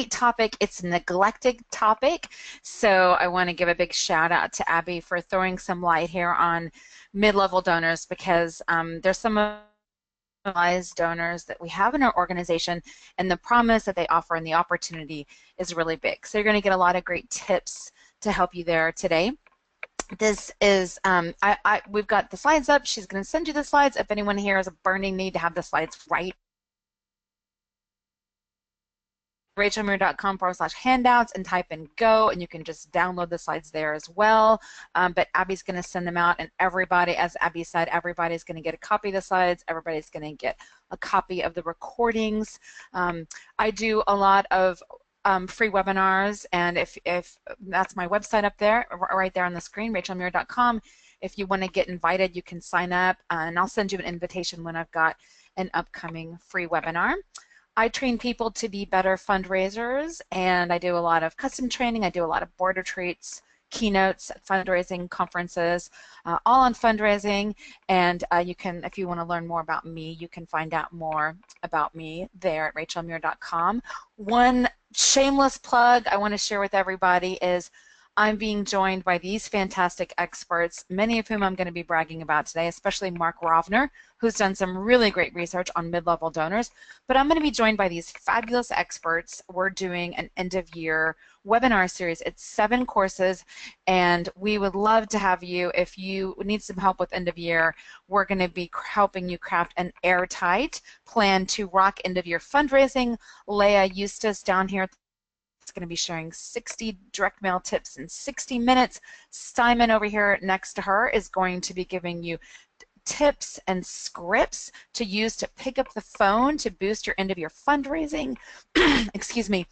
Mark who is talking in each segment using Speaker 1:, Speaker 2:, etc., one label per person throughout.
Speaker 1: topic. It's a neglected topic, so I want to give a big shout out to Abby for throwing some light here on mid-level donors because there's some donors that we have in our organization, and the promise that they offer and the opportunity is really big. So you're going to get a lot of great tips to help you there today. This is, we've got the slides up. She's going to send you the slides. If anyone here has a burning need to have the slides right, rachelmuir.com/handouts and type in go, and you can just download the slides there as well. But Abby's going to send them out, and everybody, as Abby said, everybody's going to get a copy of the slides. Everybody's going to get a copy of the recordings. I do a lot of free webinars, and if that's my website up there, right there on the screen, rachelmuir.com. If you want to get invited, you can sign up, and I'll send you an invitation when I've got an upcoming free webinar. I train people to be better fundraisers, and I do a lot of custom training. I do a lot of board retreats, keynotes, fundraising conferences, all on fundraising. And you can, if you want to learn more about me, you can find out more about me there at rachelmuir.com. One shameless plug I want to share with everybody is I'm being joined by these fantastic experts, many of whom I'm going to be bragging about today, especially Mark Rovner, who's done some really great research on mid-level donors. But I'm going to be joined by these fabulous experts. We're doing an end-of-year webinar series. It's 7 courses, and we would love to have you. If you need some help with end-of-year, we're going to be helping you craft an airtight plan to rock end-of-year fundraising. Leah Eustace down here is going to be sharing 60 direct mail tips in 60 minutes. Simon over here next to her is going to be giving you tips and scripts to use to pick up the phone to boost your end of year fundraising. Excuse me.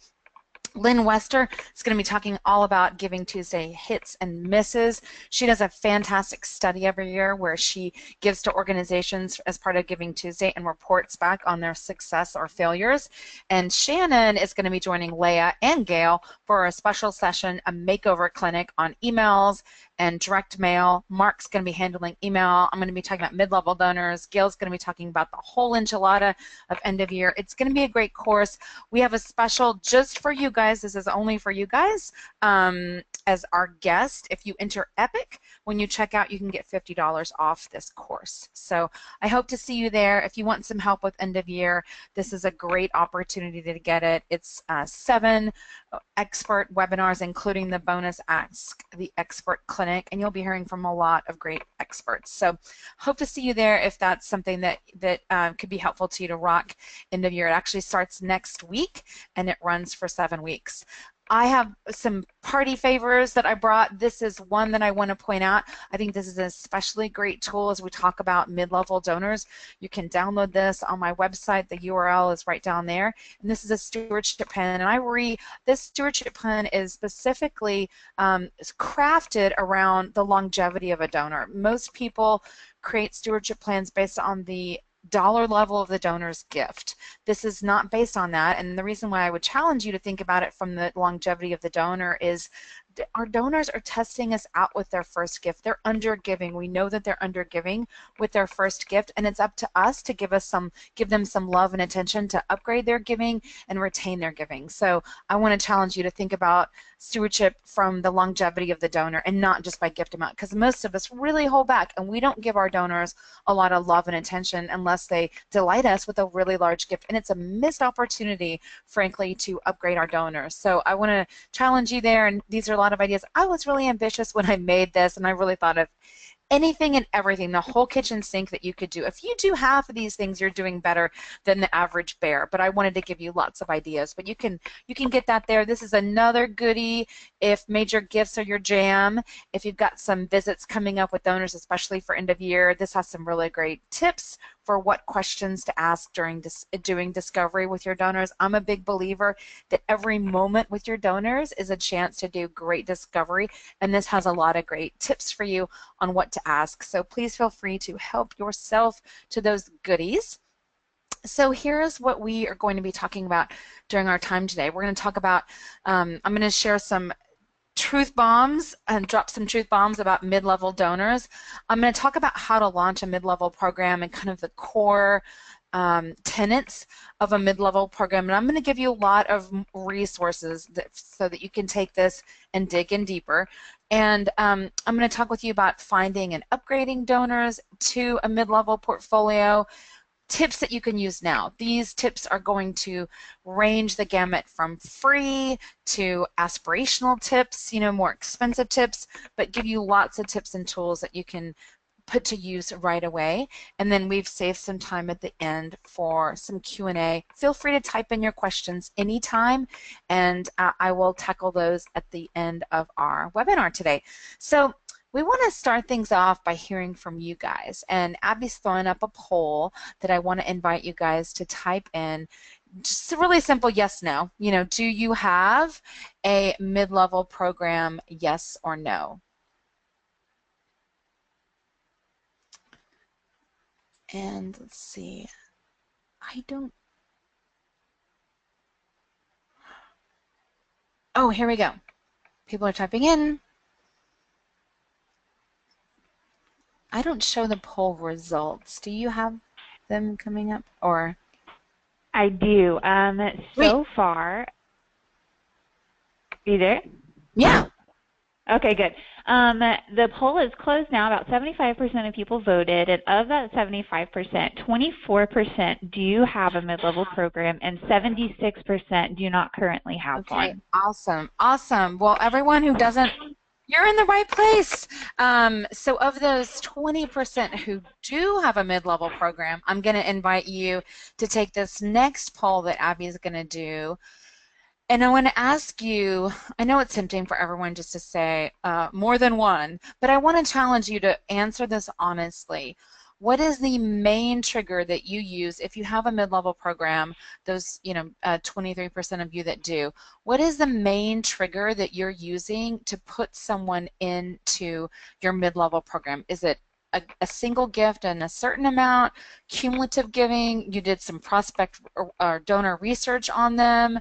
Speaker 1: Lynn Wester is going to be talking all about Giving Tuesday hits and misses. She does a fantastic study every year where she gives to organizations as part of Giving Tuesday and reports back on their success or failures. And Shannon is going to be joining Leah and Gail for a special session, a makeover clinic on emails and direct mail. Mark's going to be handling email. I'm going to be talking about mid-level donors. Gail's going to be talking about the whole enchilada of end of year. It's going to be a great course. We have a special just for you guys. This is only for you guys as our guest. If you enter EPIC, when you check out, you can get $50 off this course. So I hope to see you there. If you want some help with end of year, this is a great opportunity to get it. It's 7 expert webinars, including the bonus Ask the Expert Clinic, and you'll be hearing from a lot of great experts. So hope to see you there if that's something that could be helpful to you to rock end of year. It actually starts next week, and it runs for 7 weeks. I have some party favors that I brought. This is one that I want to point out. I think this is an especially great tool as we talk about mid-level donors. You can download this on my website. The URL is right down there. And this is a stewardship pen. And this stewardship pen is specifically crafted around the longevity of a donor. Most people create stewardship plans based on the dollar level of the donor's gift. This is not based on that, and the reason why I would challenge you to think about it from the longevity of the donor is our donors are testing us out with their first gift. They're undergiving. We know that they're undergiving with their first gift, and it's up to us to give them some love and attention to upgrade their giving and retain their giving. So I want to challenge you to think about stewardship from the longevity of the donor and not just by gift amount, because most of us really hold back and we don't give our donors a lot of love and attention unless they delight us with a really large gift, and it's a missed opportunity, frankly, to upgrade our donors. So I want to challenge you there, and these are a lot of ideas. I was really ambitious when I made this, and I really thought of anything and everything, the whole kitchen sink that you could do. If you do half of these things, you're doing better than the average bear. But I wanted to give you lots of ideas. But you can get that there. This is another goodie if major gifts are your jam. If you've got some visits coming up with donors, especially for end of year, this has some really great tips for what questions to ask during doing discovery with your donors. I'm a big believer that every moment with your donors is a chance to do great discovery, and this has a lot of great tips for you on what to ask. So please feel free to help yourself to those goodies. So here's what we are going to be talking about during our time today. We're going to talk about, I'm going to share some truth bombs and drop some truth bombs about mid-level donors. I'm going to talk about how to launch a mid-level program and kind of the core tenets of a mid-level program, and I'm going to give you a lot of resources so that you can take this and dig in deeper. And I'm going to talk with you about finding and upgrading donors to a mid-level portfolio, tips that you can use now. These tips are going to range the gamut from free to aspirational tips, more expensive tips, but give you lots of tips and tools that you can put to use right away. And then we've saved some time at the end for some Q&A. Feel free to type in your questions anytime, and I will tackle those at the end of our webinar today. So we want to start things off by hearing from you guys, and Abby's throwing up a poll that I want to invite you guys to type in. Just a really simple yes, no. Do you have a mid-level program, yes or no? And let's see, I don't, oh, here we go. People are typing in. I don't show the poll results. Do you have them coming up, or?
Speaker 2: I do. So far, you there?
Speaker 1: Yeah.
Speaker 2: Okay, good. The poll is closed now. About 75% of people voted, and of that 75%, 24% do have a mid-level program, and 76% do not currently have one.
Speaker 1: Okay, awesome, awesome. Well, everyone who doesn't, you're in the right place. So of those 20% who do have a mid-level program, I'm going to invite you to take this next poll that Abby is going to do. And I want to ask you, I know it's tempting for everyone just to say more than one, but I want to challenge you to answer this honestly. What is the main trigger that you use if you have a mid-level program, those 23% of you that do, what is the main trigger that you're using to put someone into your mid-level program? Is it a single gift and a certain amount, cumulative giving, you did some prospect or donor research on them?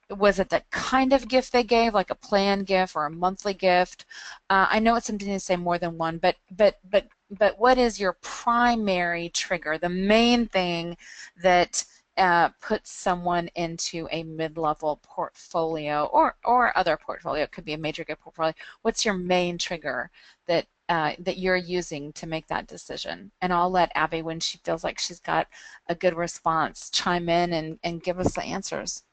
Speaker 1: Was it the kind of gift they gave, like a planned gift or a monthly gift? I know it's something to say more than one, but what is your primary trigger, the main thing that puts someone into a mid-level portfolio or other portfolio? It could be a major gift portfolio. What's your main trigger that you're using to make that decision? And I'll let Abby, when she feels like she's got a good response, chime in and give us the answers.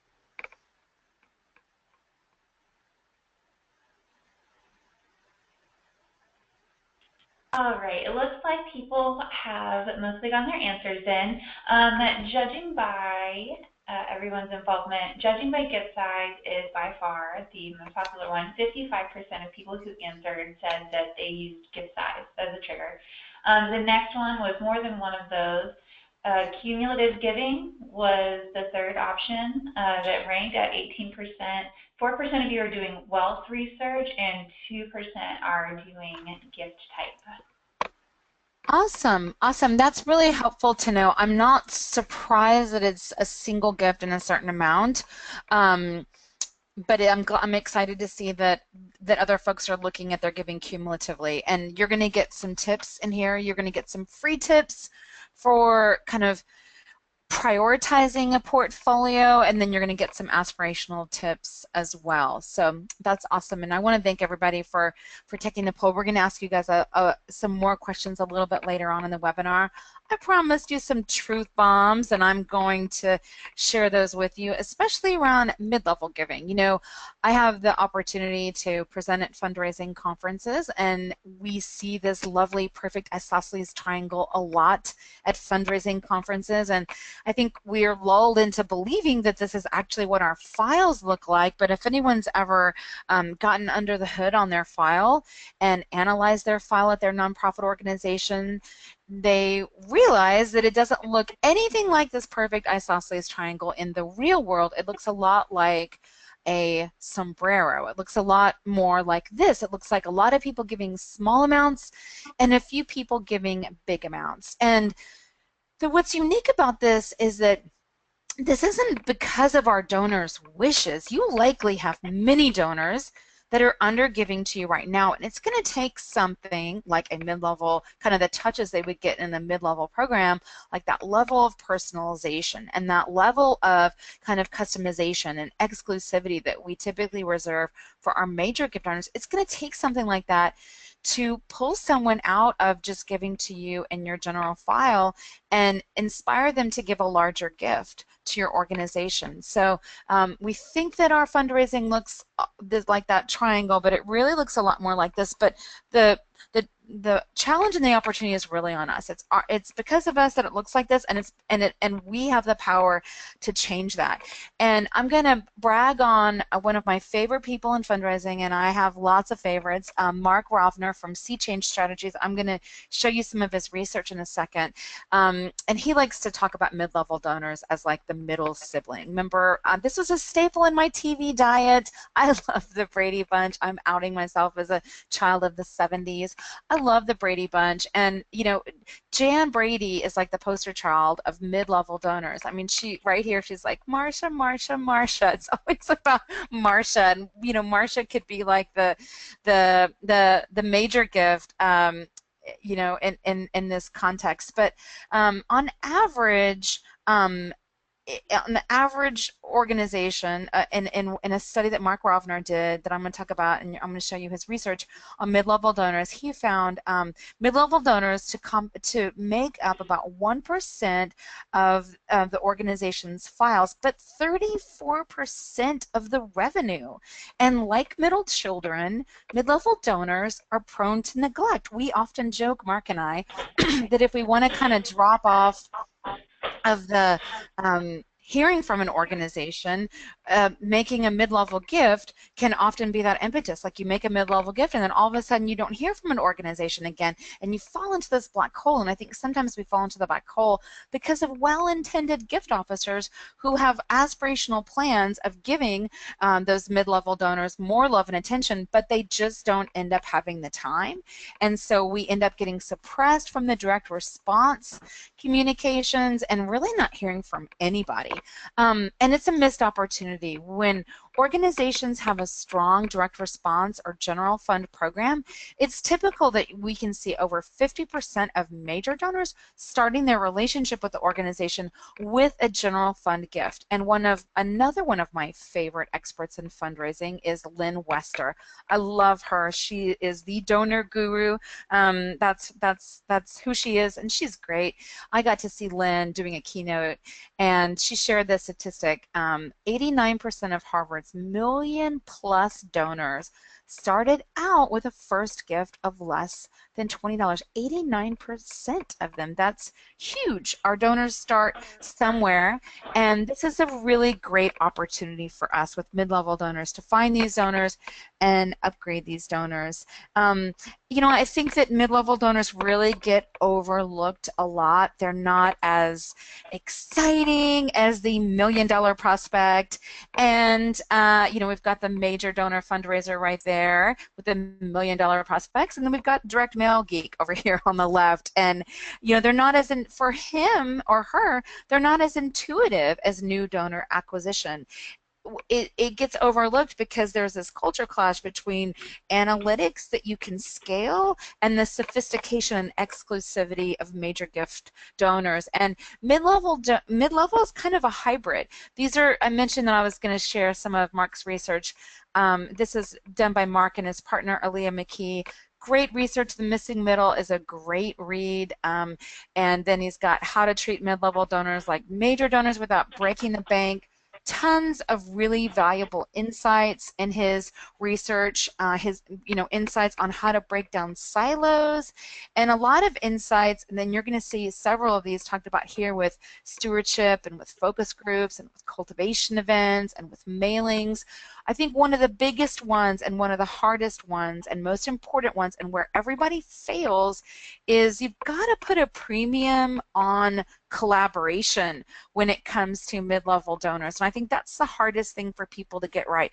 Speaker 2: All right, it looks like people have mostly gotten their answers in. Judging by everyone's involvement, judging by gift size is by far the most popular one. 55% of people who answered said that they used gift size as a trigger. The next one was more than one of those. Cumulative giving was the third option that ranked at 18%. 4% of you are doing wealth research, and 2% are doing gift type.
Speaker 1: Awesome, awesome. That's really helpful to know. I'm not surprised that it's a single gift in a certain amount, but I'm excited to see that other folks are looking at their giving cumulatively. And you're going to get some tips in here. You're going to get some free tips for kind of prioritizing a portfolio, and then you're going to get some aspirational tips as well. So that's awesome, and I want to thank everybody for taking the poll. We're going to ask you guys some more questions a little bit later on in the webinar. I promised you some truth bombs, and I'm going to share those with you, especially around mid-level giving. I have the opportunity to present at fundraising conferences, and we see this lovely, perfect isosceles triangle a lot at fundraising conferences, and I think we're lulled into believing that this is actually what our files look like, but if anyone's ever gotten under the hood on their file and analyzed their file at their nonprofit organization, they realize that it doesn't look anything like this perfect isosceles triangle in the real world. It looks a lot like a sombrero. It looks a lot more like this. It looks like a lot of people giving small amounts and a few people giving big amounts. And so what's unique about this is that this isn't because of our donors' wishes. You likely have many donors that are under giving to you right now. And it's going to take something like a mid-level, kind of the touches they would get in a mid-level program, like that level of personalization and that level of kind of customization and exclusivity that we typically reserve for our major gift donors. It's going to take something like that to pull someone out of just giving to you in your general file and inspire them to give a larger gift to your organization. So we think that our fundraising looks like that triangle, but it really looks a lot more like this. But the the challenge and the opportunity is really on us. It's because of us that it looks like this, and we have the power to change that. And I'm going to brag on one of my favorite people in fundraising, and I have lots of favorites, Mark Rovner from Sea Change Strategies. I'm going to show you some of his research in a second. And he likes to talk about mid-level donors as like the middle sibling. Remember, this was a staple in my TV diet. I love the Brady Bunch. I'm outing myself as a child of the 70s. I love the Brady Bunch, and you know, Jan Brady is like the poster child of mid-level donors. I mean, she right here, she's like Marsha, Marsha, Marsha. It's always about Marsha, and you know, Marsha could be like the major gift, you know, in this context. But on average. On the average organization, in a study that Mark Rovner did that I'm going to talk about, and I'm going to show you his research on mid-level donors, he found mid-level donors to make up about 1% of the organization's files, but 34% of the revenue. And like middle children, mid-level donors are prone to neglect. We often joke, Mark and I, that if we want to kind of drop off of the hearing from an organization, making a mid-level gift can often be that impetus. Like you make a mid-level gift and then all of a sudden you don't hear from an organization again and you fall into this black hole. And I think sometimes we fall into the black hole because of well-intended gift officers who have aspirational plans of giving those mid-level donors more love and attention, but they just don't end up having the time. And so we end up getting suppressed from the direct response communications and really not hearing from anybody. And it's a missed opportunity. When organizations have a strong direct response or general fund program, it's typical that we can see over 50% of major donors starting their relationship with the organization with a general fund gift. And another one of my favorite experts in fundraising is Lynn Wester. I love her. She is the donor guru. That's who she is, and she's great. I got to see Lynn doing a keynote, and she shared this statistic. 89% of Harvard's million-plus donors started out with a first gift of less than $20. 89% of them. That's huge. Our donors start somewhere, and this is a really great opportunity for us with mid-level donors to find these donors and upgrade these donors. You know, I think that mid-level donors really get overlooked a lot. They're not as exciting as the million-dollar prospect. And, you know, we've got the major donor fundraiser right there with the million-dollar prospects. And then we've got direct mail geek over here on the left. And, you know, they're not as, for him or her, they're not as intuitive as new donor acquisition. It gets overlooked because there's this culture clash between analytics that you can scale and the sophistication and exclusivity of major gift donors. And mid-level is kind of a hybrid. These are, I mentioned that I was going to share some of Mark's research. This is done by Mark and his partner, Aaliyah McKee. Great research. The Missing Middle is a great read. And then he's got How to Treat Mid-Level Donors Like Major Donors Without Breaking the Bank. Tons of really valuable insights in his research, his insights on how to break down silos, and a lot of insights. And then you're going to see several of these talked about here with stewardship and with focus groups and with cultivation events and with mailings. I think one of the biggest ones and one of the hardest ones and most important ones, and where everybody fails, is you've got to put a premium on collaboration when it comes to mid-level donors. And I think that's the hardest thing for people to get right.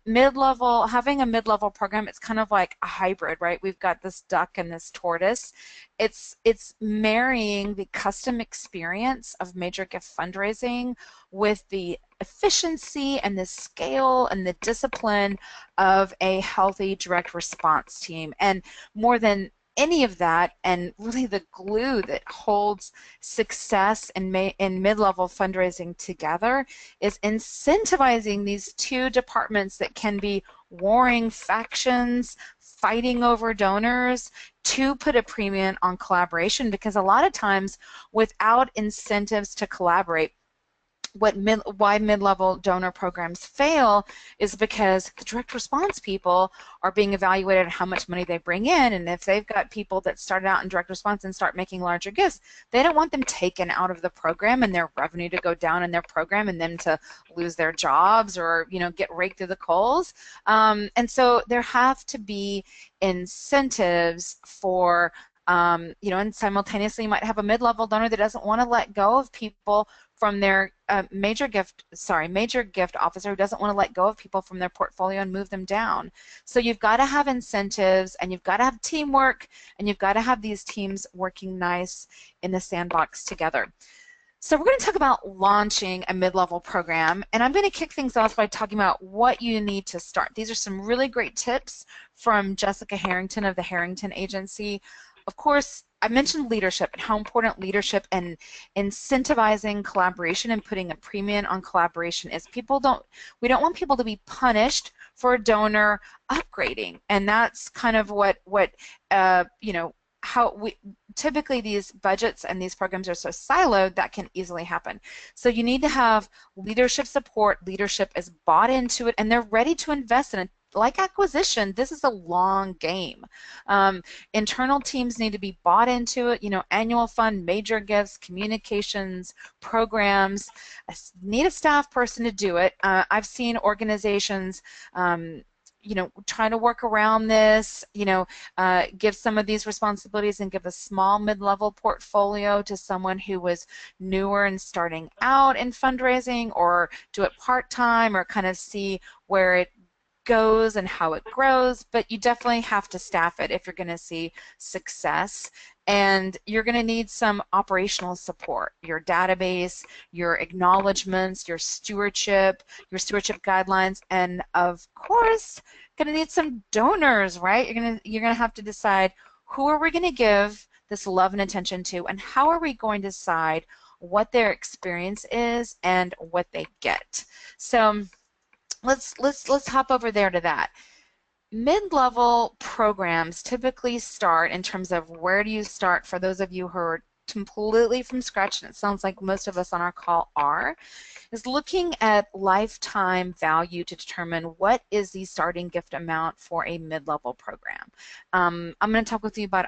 Speaker 1: Mid-level, having a mid-level program, it's kind of like a hybrid, right? We've got this duck and this tortoise. It's marrying the custom experience of major gift fundraising with the efficiency and the scale and the discipline of a healthy direct response team. And more than any of that, and really the glue that holds success in mid-level fundraising together, is incentivizing these two departments that can be warring factions, fighting over donors, to put a premium on collaboration. Because a lot of times, without incentives to collaborate, why mid-level donor programs fail is because the direct response people are being evaluated on how much money they bring in, and if they've got people that started out in direct response and start making larger gifts, they don't want them taken out of the program and their revenue to go down in their program and them to lose their jobs or get raked through the coals. And so there have to be incentives for and simultaneously you might have a mid-level donor that doesn't want to let go of people from their major gift officer who doesn't want to let go of people from their portfolio and move them down. So you've got to have incentives, and you've got to have teamwork, and you've got to have these teams working nice in the sandbox together. So we're going to talk about launching a mid-level program, and I'm going to kick things off by talking about what you need to start. These are some really great tips from Jessica Harrington of the Harrington Agency. Of course, I mentioned leadership and how important leadership and incentivizing collaboration and putting a premium on collaboration is. We don't want people to be punished for a donor upgrading, and that's kind of how we typically, these budgets and these programs are so siloed that can easily happen. So you need to have leadership support. Leadership is bought into it and they're ready to invest in it. Like acquisition, this is a long game. Internal teams need to be bought into it. Annual fund, major gifts, communications, programs. Need a staff person to do it. I've seen organizations trying to work around this, give some of these responsibilities and give a small mid-level portfolio to someone who was newer and starting out in fundraising, or do it part-time, or kind of see where it goes and how it grows. But you definitely have to staff it if you're going to see success. And you're going to need some operational support, your database, your acknowledgments, your stewardship guidelines, and of course, going to need some donors, right? You're going to have to decide, who are we going to give this love and attention to, and how are we going to decide what their experience is and what they get. So let's hop over there to that. Mid-level programs typically start, in terms of where do you start, for those of you who are completely from scratch, and it sounds like most of us on our call are, is looking at lifetime value to determine what is the starting gift amount for a mid-level program. I'm going to talk with you about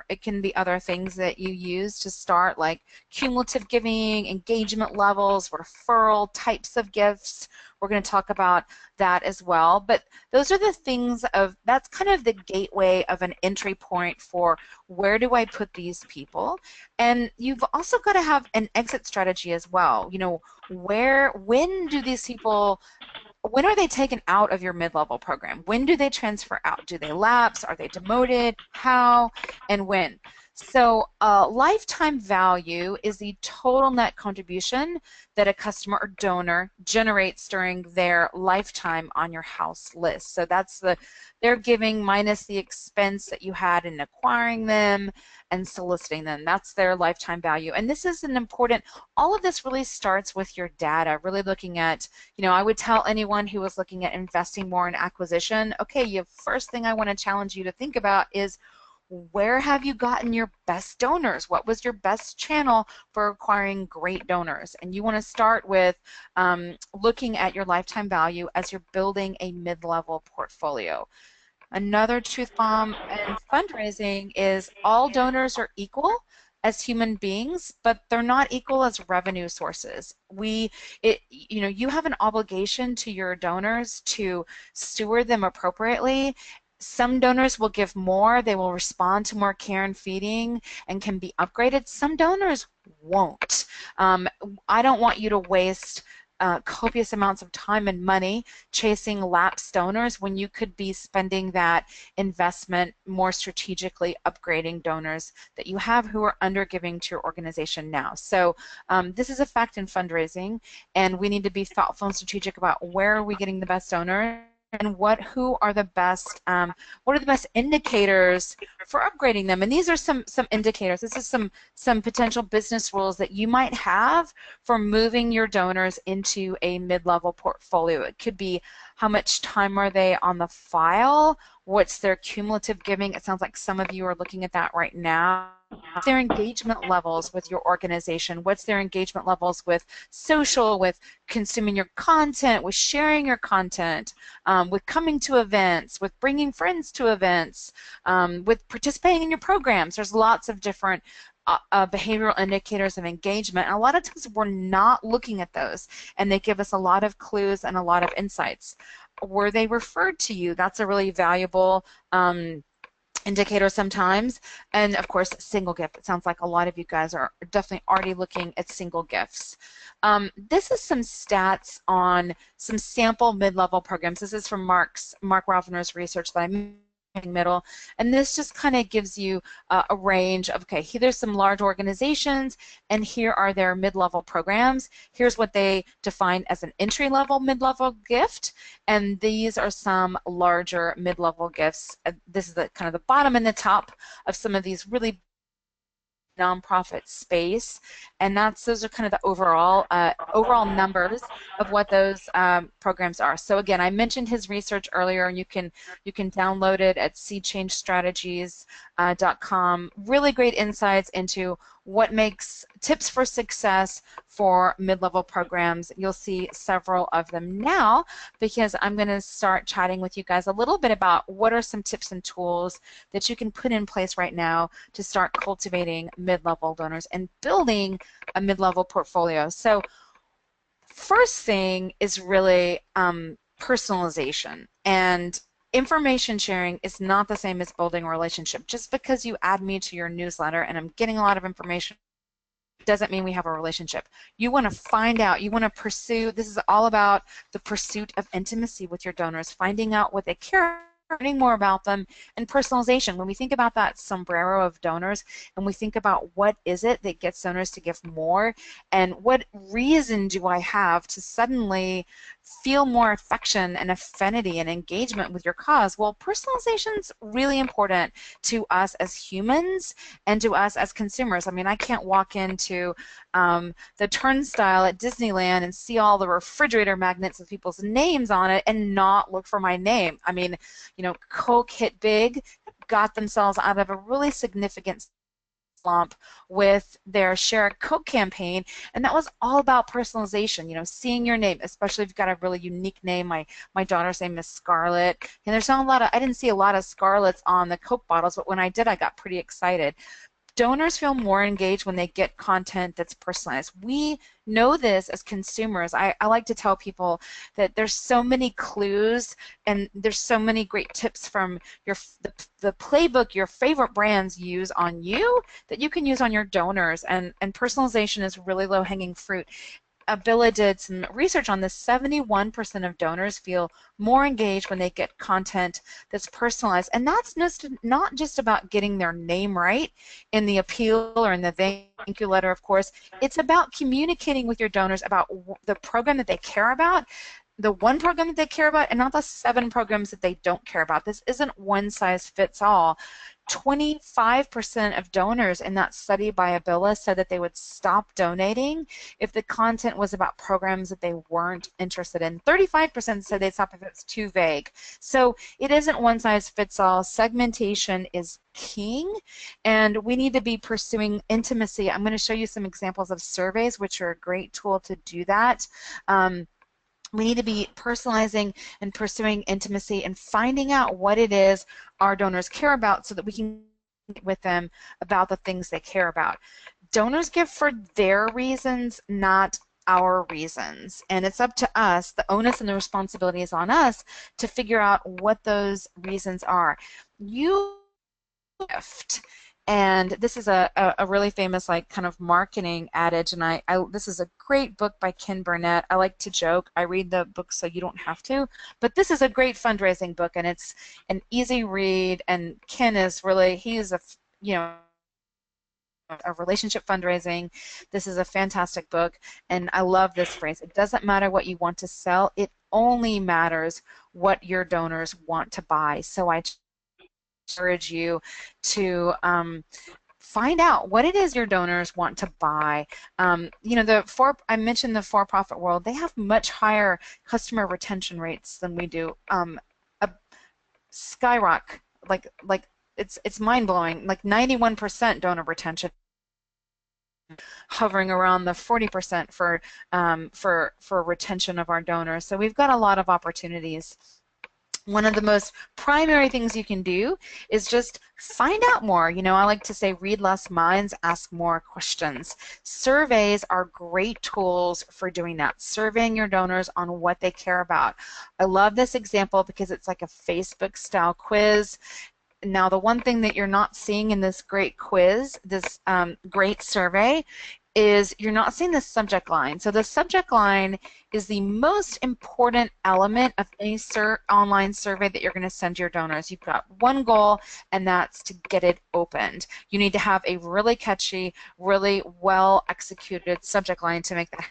Speaker 1: it can be other things that you use to start, like cumulative giving, engagement levels, referral types of gifts. We're going to talk about that as well. But those are the things that's kind of the gateway of an entry point for, where do I put these people? And you've also got to have an exit strategy as well. When do these people, when are they taken out of your mid-level program? When do they transfer out? Do they lapse? Are they demoted? How and when? So lifetime value is the total net contribution that a customer or donor generates during their lifetime on your house list. So that's their giving minus the expense that you had in acquiring them and soliciting them. That's their lifetime value. And this is an important, all of this really starts with your data, really looking at, I would tell anyone who was looking at investing more in acquisition, okay, first thing I want to challenge you to think about is, where have you gotten your best donors? What was your best channel for acquiring great donors? And you want to start with looking at your lifetime value as you're building a mid-level portfolio. Another truth bomb in fundraising is, all donors are equal as human beings, but they're not equal as revenue sources. You have an obligation to your donors to steward them appropriately, Some donors will give more, they will respond to more care and feeding and can be upgraded. Some donors won't. Um, I don't want you to waste copious amounts of time and money chasing lapsed donors when you could be spending that investment more strategically upgrading donors that you have who are under giving to your organization now. So this is a fact in fundraising, and we need to be thoughtful and strategic about where are we getting the best donors and who are the best, what are the best indicators for upgrading them. And these are some indicators. This is some potential business rules that you might have for moving your donors into a mid-level portfolio. It could be how much time are they on the file, what's their cumulative giving. It sounds like some of you are looking at that right now. Their engagement levels with your organization, what's their engagement levels with social, with consuming your content, with sharing your content, with coming to events, with bringing friends to events, with participating in your programs. There's lots of different behavioral indicators of engagement, and a lot of times we're not looking at those, and they give us a lot of clues and a lot of insights. Were they referred to you? That's a really valuable indicator sometimes. And of course, single gift. It sounds like a lot of you guys are definitely already looking at single gifts. This is some stats on some sample mid-level programs. This is from Mark Ravner's research that I'm middle, and this just kind of gives you a range of, okay, there's some large organizations, and here are their mid-level programs. Here's what they define as an entry-level mid-level gift, and these are some larger mid-level gifts. This is the kind of the bottom and the top of some of these really nonprofit space, and those are kind of the overall numbers of what those programs are. So again, I mentioned his research earlier, and you can download it at seedchangestrategies.com. Really great insights into what makes tips for success for mid-level programs. You'll see several of them now, because I'm going to start chatting with you guys a little bit about what are some tips and tools that you can put in place right now to start cultivating mid-level donors and building a mid-level portfolio. So first thing is really personalization, and information sharing is not the same as building a relationship. Just because you add me to your newsletter and I'm getting a lot of information doesn't mean we have a relationship. You want to find out, you want to pursue, this is all about the pursuit of intimacy with your donors, finding out what they care about, learning more about them, and personalization. When we think about that sombrero of donors, and we think about what is it that gets donors to give more, and what reason do I have to suddenly feel more affection and affinity and engagement with your cause? Well, personalization is really important to us as humans and to us as consumers. I mean, I can't walk into the turnstile at Disneyland and see all the refrigerator magnets with people's names on it and not look for my name. I mean, you know, Coke hit big, got themselves out of a really significant slump with their Share a Coke campaign, and that was all about personalization. You know, seeing your name, especially if you've got a really unique name. My daughter's name is Scarlett, and there's not a lot of, I didn't see a lot of Scarletts on the Coke bottles, but when I did, I got pretty excited. Donors feel more engaged when they get content that's personalized. We know this as consumers. I like to tell people that there's so many clues and there's so many great tips from the playbook your favorite brands use on you that you can use on your donors, and personalization is really low-hanging fruit. Abilla did some research on this. 71% of donors feel more engaged when they get content that's personalized. And that's not just about getting their name right in the appeal or in the thank you letter, of course. It's about communicating with your donors about the program that they care about, the one program that they care about, and not the 7 programs that they don't care about. This isn't one size fits all. 25% of donors in that study by Abilla said that they would stop donating if the content was about programs that they weren't interested in. 35% said they'd stop if it's too vague. So it isn't one size fits all. Segmentation is king, and we need to be pursuing intimacy. I'm going to show you some examples of surveys, which are a great tool to do that. We need to be personalizing and pursuing intimacy and finding out what it is our donors care about so that we can get with them about the things they care about. Donors give for their reasons, not our reasons. And it's up to us, the onus and the responsibility is on us to figure out what those reasons are. You gift. And this is a really famous like kind of marketing adage, and this is a great book by Ken Burnett. I like to joke, I read the book so you don't have to, but this is a great fundraising book, and it's an easy read, and Ken is really, he is a relationship fundraising. This is a fantastic book, and I love this phrase. It doesn't matter what you want to sell, it only matters what your donors want to buy. So I encourage you to find out what it is your donors want to buy. You know, I mentioned the for-profit world. They have much higher customer retention rates than we do. A skyrocket, like it's mind-blowing. Like 91% donor retention, hovering around the 40% for retention of our donors. So we've got a lot of opportunities. One of the most primary things you can do is just find out more. You know, I like to say read less minds, ask more questions. Surveys are great tools for doing that, surveying your donors on what they care about. I love this example because it's like a Facebook-style quiz. Now, the one thing that you're not seeing in this great quiz, this great survey, is you're not seeing the subject line. So the subject line is the most important element of any online survey that you're going to send your donors. You've got one goal, and that's to get it opened. You need to have a really catchy, really well executed subject line to make that.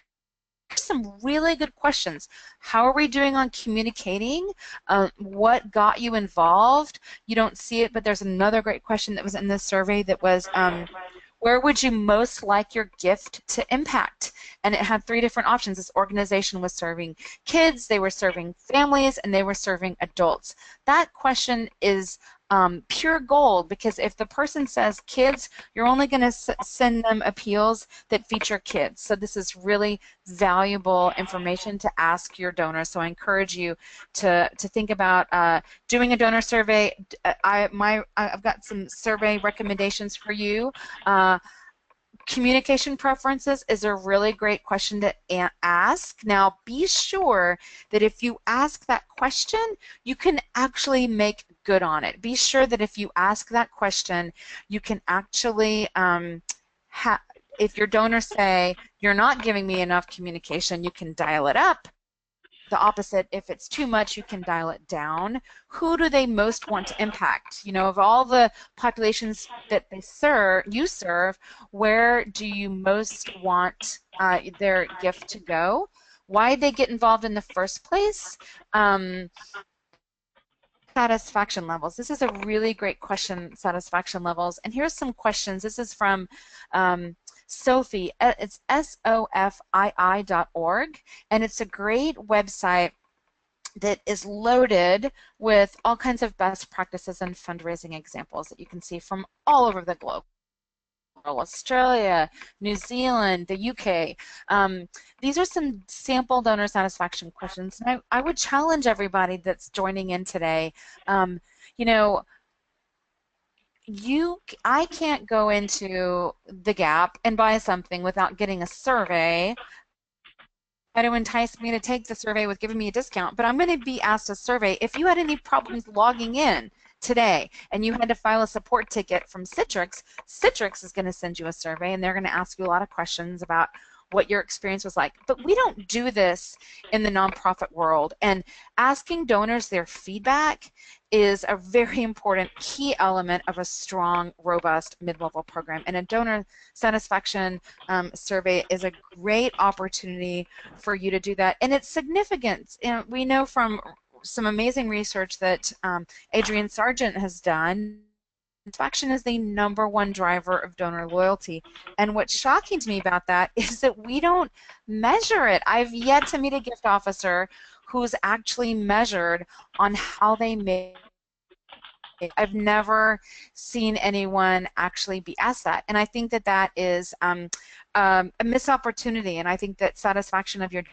Speaker 1: Some really good questions. How are we doing on communicating? What got you involved? You don't see it, but there's another great question that was in this survey that was, where would you most like your gift to impact? And it had 3 different options. This organization was serving kids, they were serving families, and they were serving adults. That question is pure gold, because if the person says kids, you're only going to send them appeals that feature kids. So this is really valuable information to ask your donors. So I encourage you to think about doing a donor survey. I've got some survey recommendations for you. Communication preferences is a really great question to ask. Now, be sure that if you ask that question, you can actually make good on it. Be sure that if you ask that question, you can actually, if your donors say, you're not giving me enough communication, you can dial it up. The opposite, if it's too much, you can dial it down. Who do they most want to impact? You know, of all the populations that you serve, where do you most want their gift to go? Why did they get involved in the first place? Satisfaction levels. This is a really great question, satisfaction levels. And here's some questions. This is from Sophie. It's sofii.org, and it's a great website that is loaded with all kinds of best practices and fundraising examples that you can see from all over the globe. Australia, New Zealand, the UK. These are some sample donor satisfaction questions, and I would challenge everybody that's joining in today. You know, I can't go into the Gap and buy something without getting a survey to entice me to take the survey with giving me a discount, but I'm going to be asked a survey. If you had any problems logging in today and you had to file a support ticket from Citrix, Citrix is going to send you a survey, and they're going to ask you a lot of questions about what your experience was like. But we don't do this in the nonprofit world, and asking donors their feedback is a very important key element of a strong, robust mid-level program. And a donor satisfaction survey is a great opportunity for you to do that. And it's significant. And we know from some amazing research that Adrienne Sargent has done, satisfaction is the #1 driver of donor loyalty. And what's shocking to me about that is that we don't measure it. I've yet to meet a gift officer who's actually measured on how they make. I've never seen anyone actually be asked that. And I think that that is a missed opportunity. And I think that satisfaction of your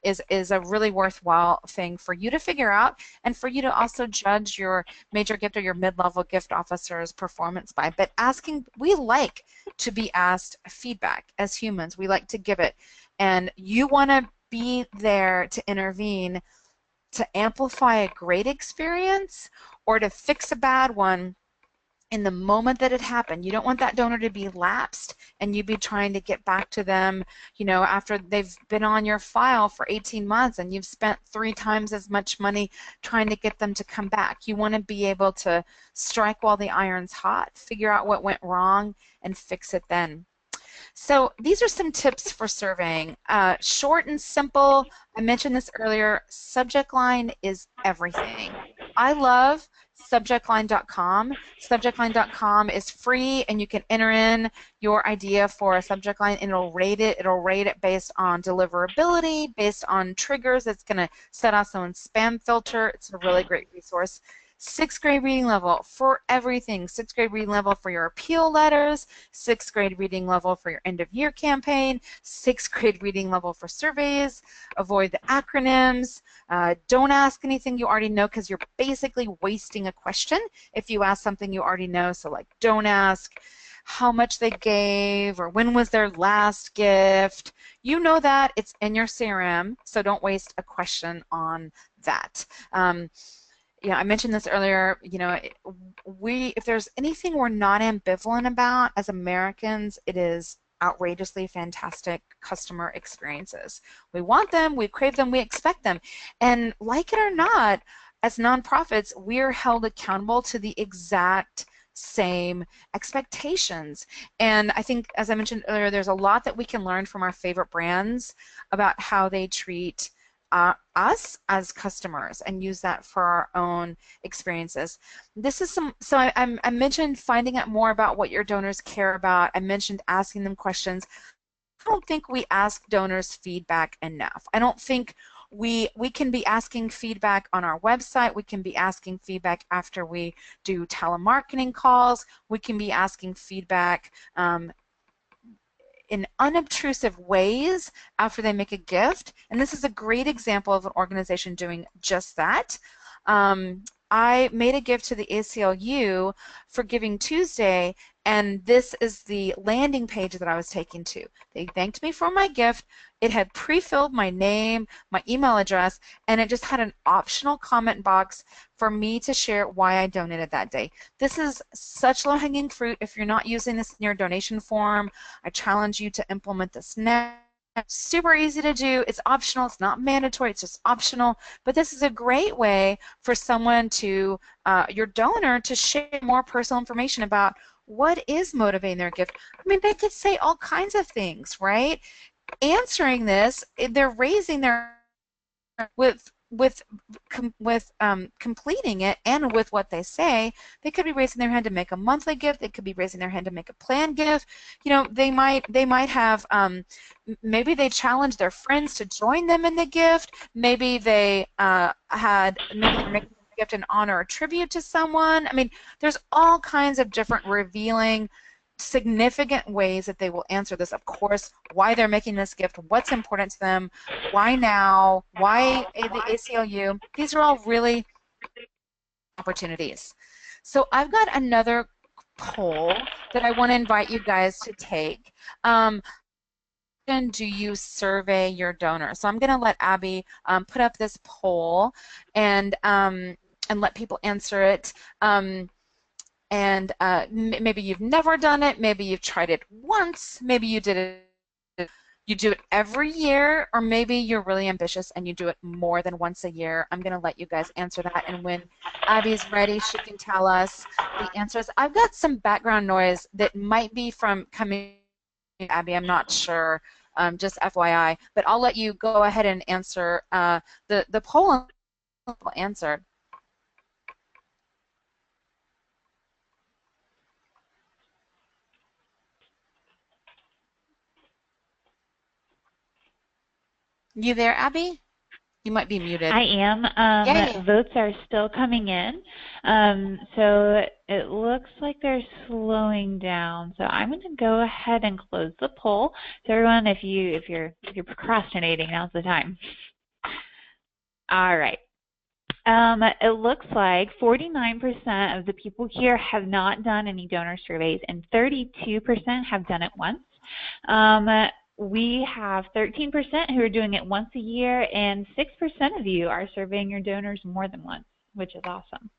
Speaker 1: is a really worthwhile thing for you to figure out, and for you to also judge your major gift or your mid-level gift officer's performance by. But we like to be asked feedback as humans. We like to give it. and you want to be there to intervene to amplify a great experience or to fix a bad one in the moment that it happened. You don't want that donor to be lapsed and you be trying to get back to them, after they've been on your file for 18 months and you've spent 3 times as much money trying to get them to come back. You want to be able to strike while the iron's hot, figure out what went wrong, and fix it then. So these are some tips for surveying. Short and simple. I mentioned this earlier. Subject line is everything. I love subjectline.com. Subjectline.com is free, and you can enter in your idea for a subject line, and it'll rate it. It'll rate it based on deliverability, based on triggers. It's going to set off someone's spam filter. It's a really great resource. 6th grade reading level for everything. 6th grade reading level for your appeal letters, 6th grade reading level for your end of year campaign, 6th grade reading level for surveys. Avoid the acronyms. Don't ask anything you already know because you're basically wasting a question if you ask something you already know. So like, don't ask how much they gave or when was their last gift. You know that. It's in your CRM, so don't waste a question on that. I mentioned this earlier, if there's anything we're not ambivalent about as Americans, it is outrageously fantastic customer experiences. We want them, we crave them, we expect them. And like it or not, as nonprofits, we're held accountable to the exact same expectations. And I think, as I mentioned earlier, there's a lot that we can learn from our favorite brands about how they treat us as customers and use that for our own experiences. This is so I mentioned finding out more about what your donors care about. I mentioned asking them questions. I don't think we ask donors feedback enough. I don't think we can be asking feedback on our website. We can be asking feedback after we do telemarketing calls. We can be asking feedback in unobtrusive ways after they make a gift. And this is a great example of an organization doing just that. I made a gift to the ACLU for Giving Tuesday, and this is the landing page that I was taken to. They thanked me for my gift. It had pre-filled my name, my email address, and it just had an optional comment box for me to share why I donated that day. This is such low-hanging fruit. If you're not using this in your donation form, I challenge you to implement this now. Super easy to do. It's optional. It's not mandatory. It's just optional. But this is a great way for someone to, your donor, to share more personal information about what is motivating their gift. I mean, they could say all kinds of things, right? Answering this, they're raising their with completing it and with what they say. They could be raising their hand to make a monthly gift. They could be raising their hand to make a planned gift. They might have maybe they challenge their friends to join them in the gift. Maybe they maybe they're making a gift in honor or tribute to someone. I mean, there's all kinds of different revealing significant ways that they will answer this. Of course, why they're making this gift, what's important to them, why now, why the ACLU. These are all really opportunities. So I've got another poll that I want to invite you guys to take. Do you survey your donor? So I'm going to let Abby put up this poll and let people answer it. And maybe you've never done it, maybe you've tried it once, maybe you do it every year, or maybe you're really ambitious and you do it more than once a year. I'm going to let you guys answer that, and when Abby's ready, she can tell us the answers. I've got some background noise that might be from coming from Abby, I'm not sure, just FYI, but I'll let you go ahead and answer the poll answered. You there, Abby? You might be muted.
Speaker 2: I am.
Speaker 1: Yay.
Speaker 2: Votes are still coming in. So it looks like they're slowing down. So I'm going to go ahead and close the poll. So everyone, if you're procrastinating, now's the time. All right. It looks like 49% of the people here have not done any donor surveys, and 32% have done it once. we have 13% who are doing it once a year, and 6% of you are surveying your donors more than once, which is awesome.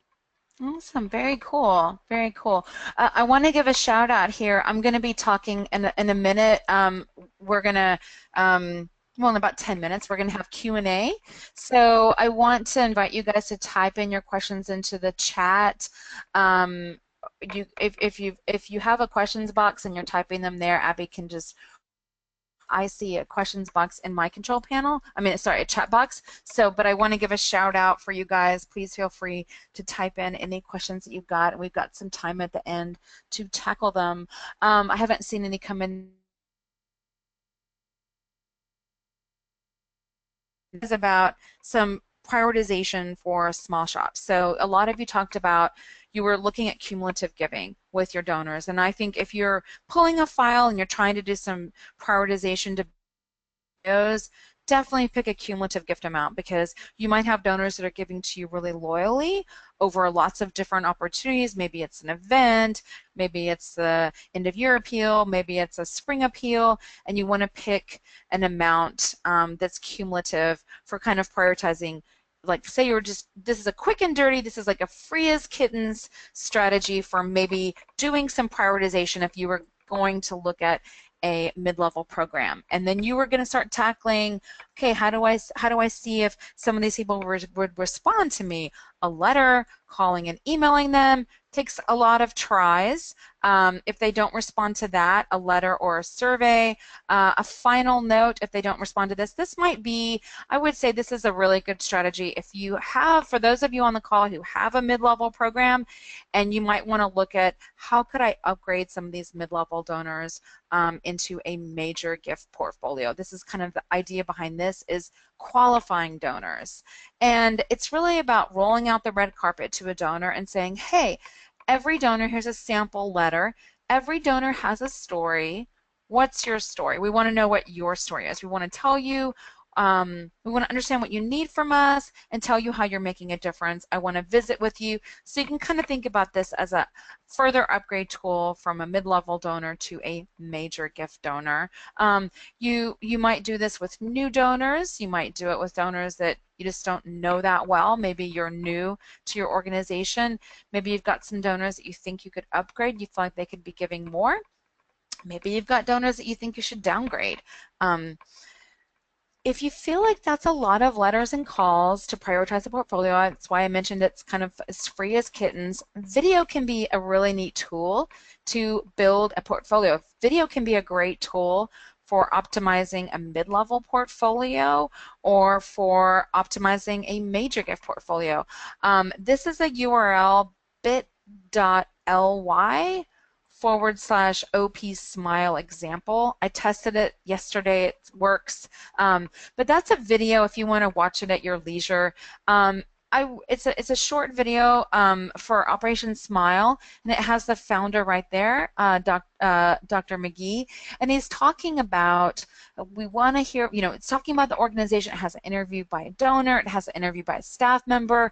Speaker 1: Awesome. Very cool. Very cool. I want to give a shout out here. I'm going to be talking in a minute. We're going to, well, in about 10 minutes, we're going to have Q&A. So I want to invite you guys to type in your questions into the chat. If you have a questions box and you're typing them there, Abby can just I see a questions box in my control panel. I mean, sorry, a chat box. So, but I want to give a shout out for you guys. Please feel free to type in any questions that you've got. We've got some time at the end to tackle them. I haven't seen any come in. It's about some prioritization for small shops. So a lot of you talked about you were looking at cumulative giving with your donors. And I think if you're pulling a file and you're trying to do some prioritization to those, definitely pick a cumulative gift amount because you might have donors that are giving to you really loyally over lots of different opportunities. Maybe it's an event, maybe it's the end of year appeal, maybe it's a spring appeal, and you want to pick an amount that's cumulative for kind of prioritizing. Like say you're just, this is a quick and dirty, this is like a free as kittens strategy for maybe doing some prioritization if you were going to look at a mid-level program, and then you were going to start tackling, okay, how do I see if some of these people would respond to me? A letter, calling and emailing them takes a lot of tries. If they don't respond to that, a letter or a survey, a final note. If they don't respond to this might be, I would say this is a really good strategy. If you have, for those of you on the call who have a mid-level program, and you might want to look at how could I upgrade some of these mid-level donors into a major gift portfolio. This is kind of the idea behind this is qualifying donors. And it's really about rolling out the red carpet to a donor and saying, hey, every donor, here's a sample letter. Every donor has a story. What's your story? We want to know what your story is. We want to tell you, we want to understand what you need from us and tell you how you're making a difference. I want to visit with you. So you can kind of think about this as a further upgrade tool from a mid-level donor to a major gift donor. You might do this with new donors. You might do it with donors that you just don't know that well. Maybe you're new to your organization. Maybe you've got some donors that you think you could upgrade. You feel like they could be giving more. Maybe you've got donors that you think you should downgrade. If you feel like that's a lot of letters and calls to prioritize a portfolio, that's why I mentioned it's kind of as free as kittens. Video can be a really neat tool to build a portfolio. Video can be a great tool for optimizing a mid-level portfolio or for optimizing a major gift portfolio. This is a URL bit.ly/OP Smile example. I tested it yesterday. It works. But that's a video if you want to watch it at your leisure. It's a short video for Operation Smile, and it has the founder right there, Dr. McGee, and he's talking about, we want to hear, it's talking about the organization. It has an interview by a donor, it has an interview by a staff member,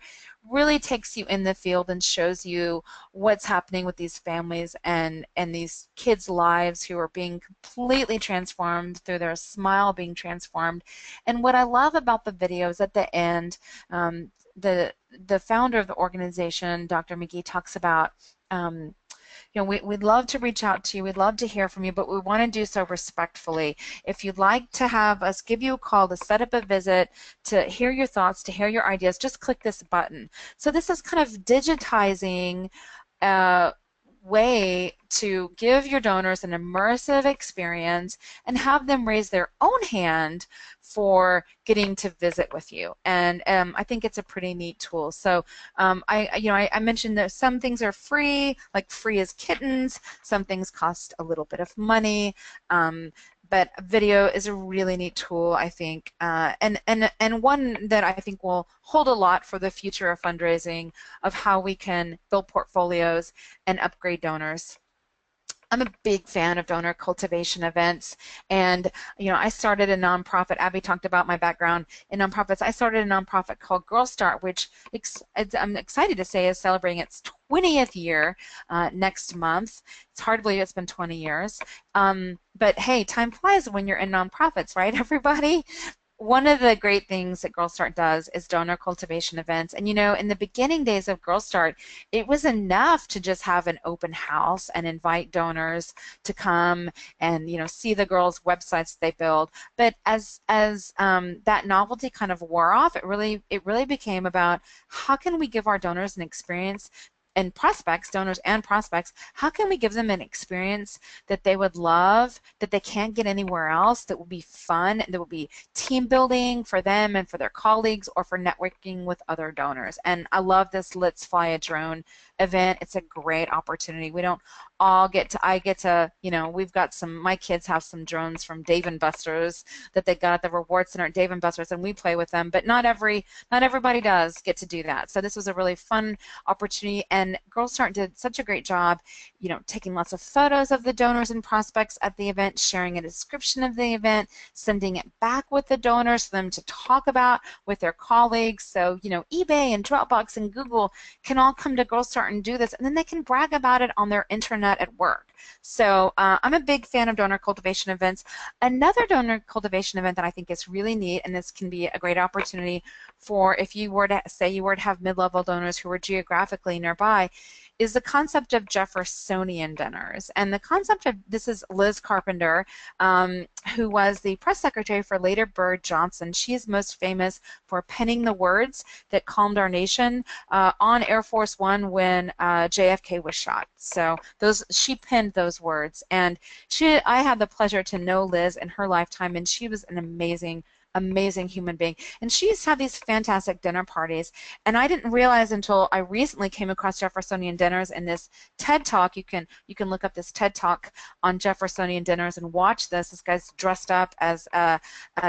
Speaker 1: really takes you in the field and shows you what's happening with these families and these kids' lives who are being completely transformed through their smile being transformed. And what I love about the video is at the end, the founder of the organization, Dr. McGee, talks about, we'd love to reach out to you, we'd love to hear from you, but we want to do so respectfully. If you'd like to have us give you a call to set up a visit, to hear your thoughts, to hear your ideas, just click this button. So this is kind of digitizing way to give your donors an immersive experience and have them raise their own hand for getting to visit with you. And I think it's a pretty neat tool. So I mentioned that some things are free, like free as kittens. Some things cost a little bit of money. But video is a really neat tool, I think, and one that I think will hold a lot for the future of fundraising, of how we can build portfolios and upgrade donors. I'm a big fan of donor cultivation events, and I started a nonprofit. Abby talked about my background in nonprofits. I started a nonprofit called Girl Start, which I'm excited to say is celebrating its 20th year next month. It's hard to believe it's been 20 years. But hey, time flies when you're in nonprofits, right, everybody? One of the great things that Girl Start does is donor cultivation events. And in the beginning days of Girl Start, it was enough to just have an open house and invite donors to come and see the girls' websites they build. But as that novelty kind of wore off, it really became about how can we give our donors an experience and prospects, donors and prospects, how can we give them an experience that they would love, that they can't get anywhere else, that will be fun, that will be team building for them and for their colleagues or for networking with other donors. And I love this Let's Fly a Drone event. It's a great opportunity. We don't all get to, I get to, we've got my kids have some drones from Dave and Buster's that they got at the reward center at Dave and Buster's, and we play with them, but not everybody does get to do that. So this was a really fun opportunity, and Girl Start did such a great job, taking lots of photos of the donors and prospects at the event, sharing a description of the event, sending it back with the donors for them to talk about with their colleagues. So, eBay and Dropbox and Google can all come to Girl Start and do this, and then they can brag about it on their internet at work. So I'm a big fan of donor cultivation events. Another donor cultivation event that I think is really neat, and this can be a great opportunity for if you were to say you were to have mid-level donors who were geographically nearby, is the concept of Jeffersonian dinners. And the concept of this is Liz Carpenter, who was the press secretary for later Bird Johnson. She is most famous for penning the words that calmed our nation on Air Force One when JFK was shot. So she penned those words, and I had the pleasure to know Liz in her lifetime, and she was an amazing human being. And she's had these fantastic dinner parties. And I didn't realize until I recently came across Jeffersonian dinners in this TED Talk. You can look up this TED Talk on Jeffersonian dinners and watch this. This guy's dressed up as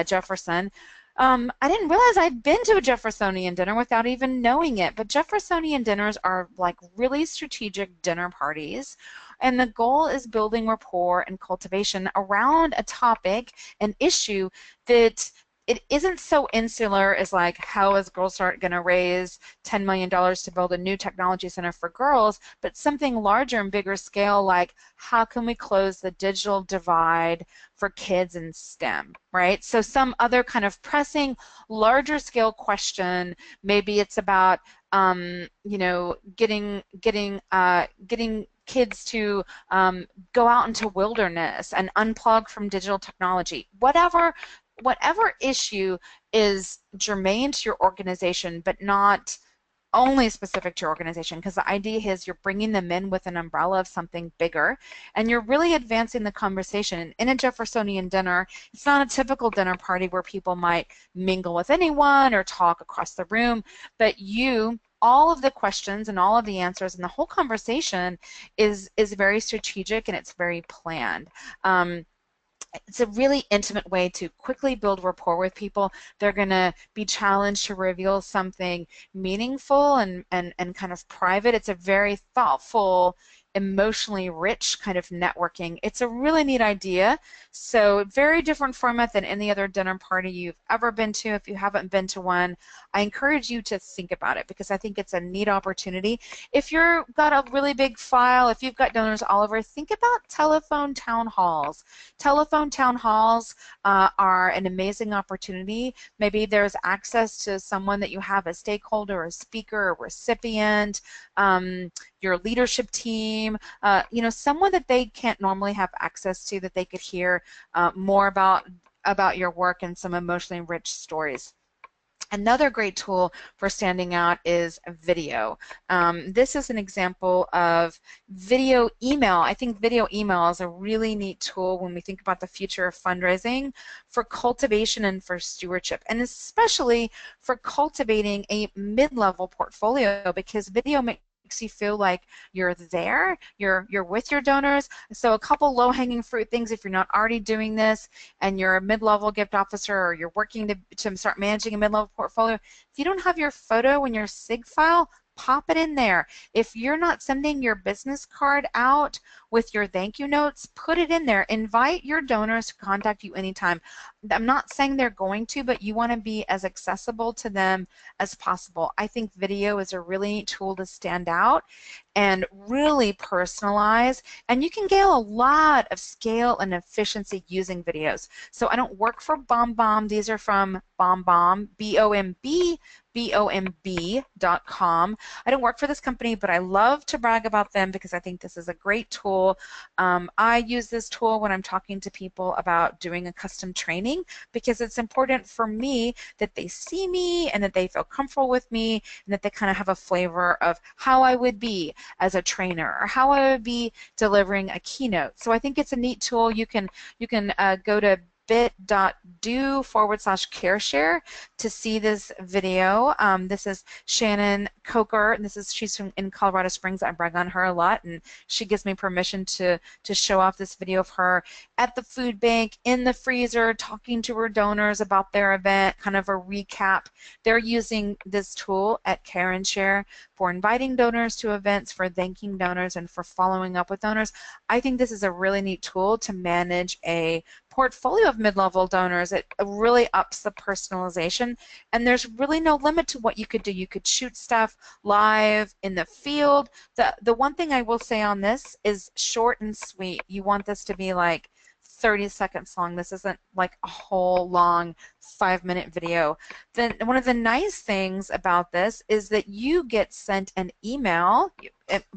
Speaker 1: Jefferson. I didn't realize I'd been to a Jeffersonian dinner without even knowing it. But Jeffersonian dinners are like really strategic dinner parties. And the goal is building rapport and cultivation around a topic, an issue that it isn't so insular as like, how is Girl Start going to raise $10 million to build a new technology center for girls, but something larger and bigger scale, like how can we close the digital divide for kids in STEM, right? So some other kind of pressing, larger scale question. Maybe it's about, getting kids to go out into wilderness and unplug from digital technology. Whatever issue is germane to your organization, but not only specific to your organization, because the idea is you're bringing them in with an umbrella of something bigger, and you're really advancing the conversation. In a Jeffersonian dinner, it's not a typical dinner party where people might mingle with anyone or talk across the room, but all of the questions and all of the answers and the whole conversation is very strategic, and it's very planned. It's a really intimate way to quickly build rapport with people. They're going to be challenged to reveal something meaningful and kind of private. It's a very thoughtful, emotionally rich kind of networking. It's a really neat idea. So very different format than any other dinner party you've ever been to. If you haven't been to one, I encourage you to think about it, because I think it's a neat opportunity. If you've got a really big file, if you've got donors all over, think about telephone town halls. Telephone town halls are an amazing opportunity. Maybe there's access to someone that you have, a stakeholder, a speaker, a recipient, your leadership team, someone that they can't normally have access to, that they could hear more about your work and some emotionally rich stories. Another great tool for standing out is video. This is an example of video email. I think video email is a really neat tool when we think about the future of fundraising for cultivation and for stewardship, and especially for cultivating a mid-level portfolio, because video makes you feel like you're there, you're with your donors. So a couple low-hanging fruit things, if you're not already doing this and you're a mid-level gift officer, or you're working to start managing a mid-level portfolio, if you don't have your photo in your SIG file, pop it in there. If you're not sending your business card out with your thank you notes, put it in there. Invite your donors to contact you anytime. I'm not saying they're going to, but you want to be as accessible to them as possible. I think video is a really neat tool to stand out and really personalize, and you can gain a lot of scale and efficiency using videos. So I don't work for BombBomb. These are from BombBomb, B-O-M-B, BOMB.com. I don't work for this company, but I love to brag about them because I think this is a great tool. I use this tool when I'm talking to people about doing a custom training because it's important for me that they see me and that they feel comfortable with me and that they kind of have a flavor of how I would be as a trainer or how I would be delivering a keynote. So I think it's a neat tool. You can go to bit.do/careshare to see this video. This is Shannon Coker, and she's in Colorado Springs. I brag on her a lot, and she gives me permission to show off this video of her at the food bank in the freezer talking to her donors about their event, kind of a recap. They're using this tool at Care and Share for inviting donors to events, for thanking donors, and for following up with donors. I think this is a really neat tool to manage a portfolio of mid-level donors. It really ups the personalization, and there's really no limit to what you could do. You could shoot stuff live in the field. The one thing I will say on this is short and sweet. You want this to be like 30 seconds long. This isn't like a whole long 5-minute video. Then one of the nice things about this is that you get sent an email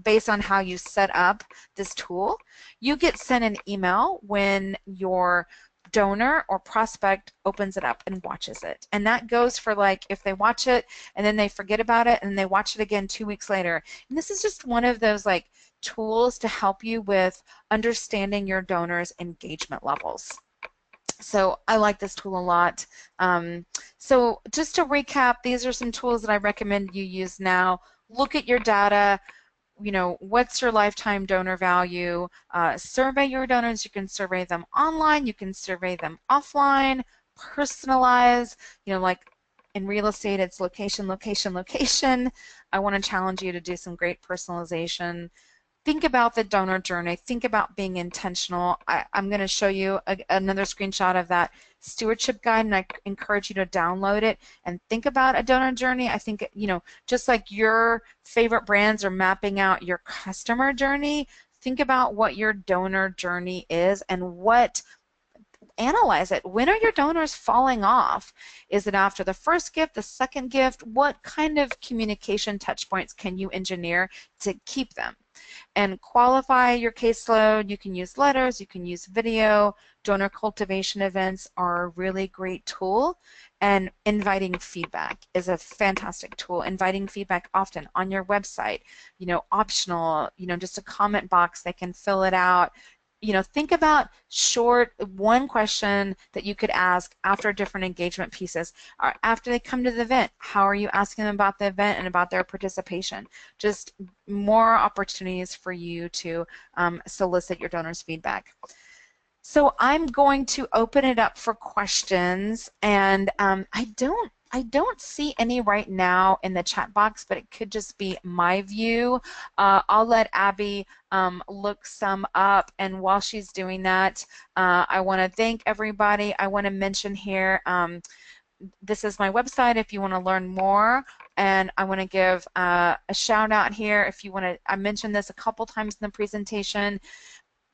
Speaker 1: based on how you set up this tool. You get sent an email when your donor or prospect opens it up and watches it. And that goes for, like, if they watch it and then they forget about it and they watch it again 2 weeks later. And this is just one of those like tools to help you with understanding your donors' engagement levels. So I like this tool a lot. So just to recap, these are some tools that I recommend you use now. Look at your data. You know, what's your lifetime donor value? Survey your donors. You can survey them online. You can survey them offline. Personalize. You know, like in real estate, it's location, location, location. I want to challenge you to do some great personalization. Think about the donor journey. Think about being intentional. I'm going to show you another screenshot of that stewardship guide, and I encourage you to download it and think about a donor journey. I think, you know, just like your favorite brands are mapping out your customer journey, think about what your donor journey is and analyze it. When are your donors falling off? Is it after the first gift, the second gift? What kind of communication touch points can you engineer to keep them? And qualify your caseload. You can use letters, you can use video. Donor cultivation events are a really great tool. And inviting feedback is a fantastic tool. Inviting feedback often on your website, you know, optional, you know, just a comment box, they can fill it out. You know, think about short one question that you could ask after different engagement pieces. Or after they come to the event, how are you asking them about the event and about their participation? Just more opportunities for you to solicit your donors' feedback. So I'm going to open it up for questions, and I don't see any right now in the chat box, but it could just be my view. I'll let Abby look some up, and while she's doing that, I want to thank everybody. I want to mention here, this is my website if you want to learn more, and I want to give a shout out here if you want to. I mentioned this a couple times in the presentation.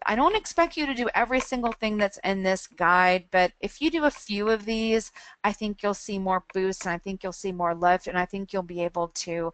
Speaker 1: I don't expect you to do every single thing that's in this guide, but if you do a few of these, I think you'll see more boost, and I think you'll see more lift, and I think you'll be able to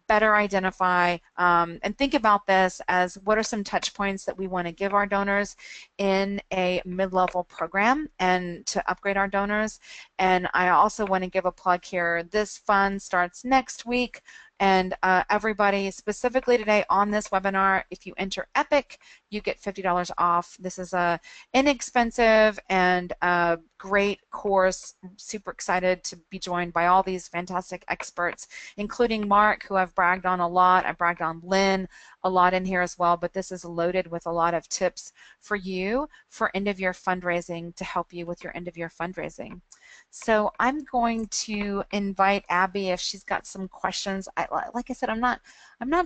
Speaker 1: better identify and think about this as what are some touch points that we want to give our donors in a mid-level program and to upgrade our donors. And I also want to give a plug here. This fund starts next week, and everybody specifically today on this webinar, if you enter EPIC, you get $50 off. This is a inexpensive and a great course. I'm super excited to be joined by all these fantastic experts, including Mark, who I've bragged on a lot. I bragged on Lynn a lot in here as well, but this is loaded with a lot of tips for you for end-of-year fundraising to help you with your end-of-year fundraising. So I'm going to invite Abby if she's got some questions. Like I said, I'm not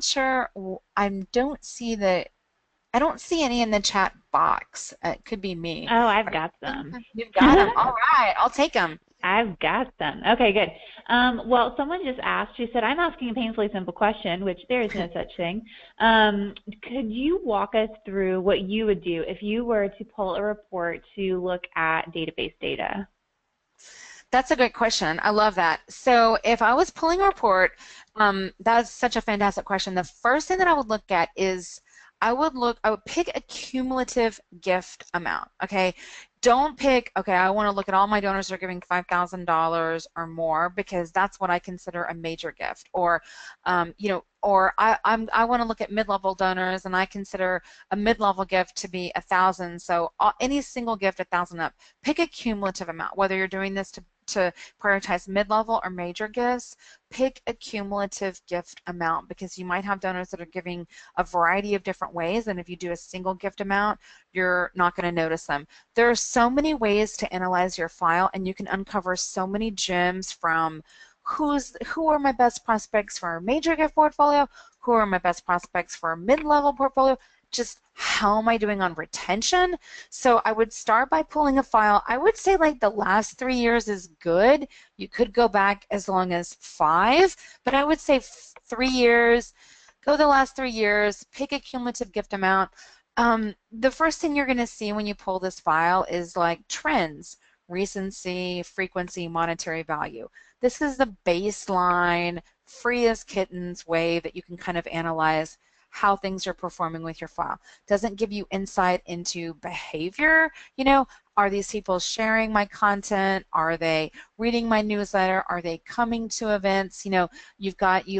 Speaker 1: sure. I don't see the I don't see any in the chat box. It could be me.
Speaker 2: Oh, I've got some.
Speaker 1: You've got them. All right, I'll take them.
Speaker 2: I've got some. Okay, good. Well, someone just asked, she said, I'm asking a painfully simple question, which there is no such thing. Could you walk us through what you would do if you were to pull a report to look at database data?
Speaker 1: That's a great question. I love that. So if I was pulling a report, that's such a fantastic question. The first thing that I would look at is I would pick a cumulative gift amount. Okay. Don't pick, okay, I want to look at all my donors that are giving $5,000 or more because that's what I consider a major gift. Or, or I want to look at mid-level donors and I consider a mid-level gift to be 1,000. So any single gift 1,000 up. Pick a cumulative amount, whether you're doing this to prioritize mid-level or major gifts. Pick a cumulative gift amount because you might have donors that are giving a variety of different ways, and if you do a single gift amount, you're not going to notice them. There are so many ways to analyze your file, and you can uncover so many gems from who are my best prospects for a major gift portfolio, who are my best prospects for a mid-level portfolio, just how am I doing on retention. So I would start by pulling a file. I would say like the last 3 years is good. You could go back as long as 5, but I would say 3 years. Go the last 3 years, pick a cumulative gift amount. The first thing you're going to see when you pull this file is like trends, recency, frequency, monetary value. This is the baseline, free as kittens way that you can kind of analyze how things are performing with your file. Doesn't give you insight into behavior. Are these people sharing my content? Are they reading my newsletter? Are they coming to events? You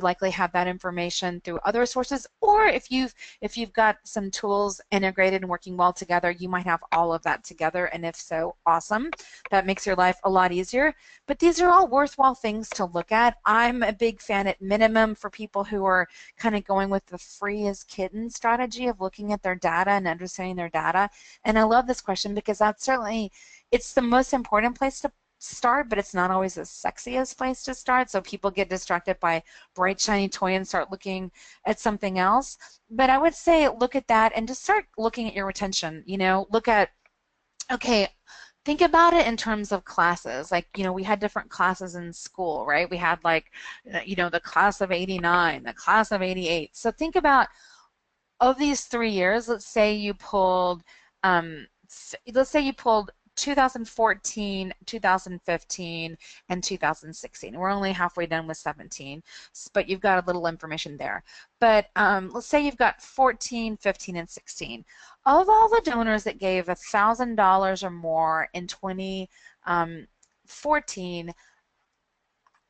Speaker 1: likely have that information through other sources, or if you've got some tools integrated and working well together, you might have all of that together, and if so, awesome. That makes your life a lot easier. But these are all worthwhile things to look at. I'm a big fan at minimum for people who are kind of going with the free as kitten strategy of looking at their data and understanding their data. And I love this question because that's certainly, it's the most important place to start, but it's not always the sexiest place to start. So people get distracted by bright, shiny toy and start looking at something else. But I would say look at that and just start looking at your retention. Look at, okay, think about it in terms of classes. Like, we had different classes in school, right? We had like, the class of 89, the class of 88. So think about, of these 3 years, let's say you pulled 2014, 2015, and 2016. We're only halfway done with 17, but you've got a little information there. But let's say you've got 14, 15, and 16. Of all the donors that gave $1,000 or more in 2014,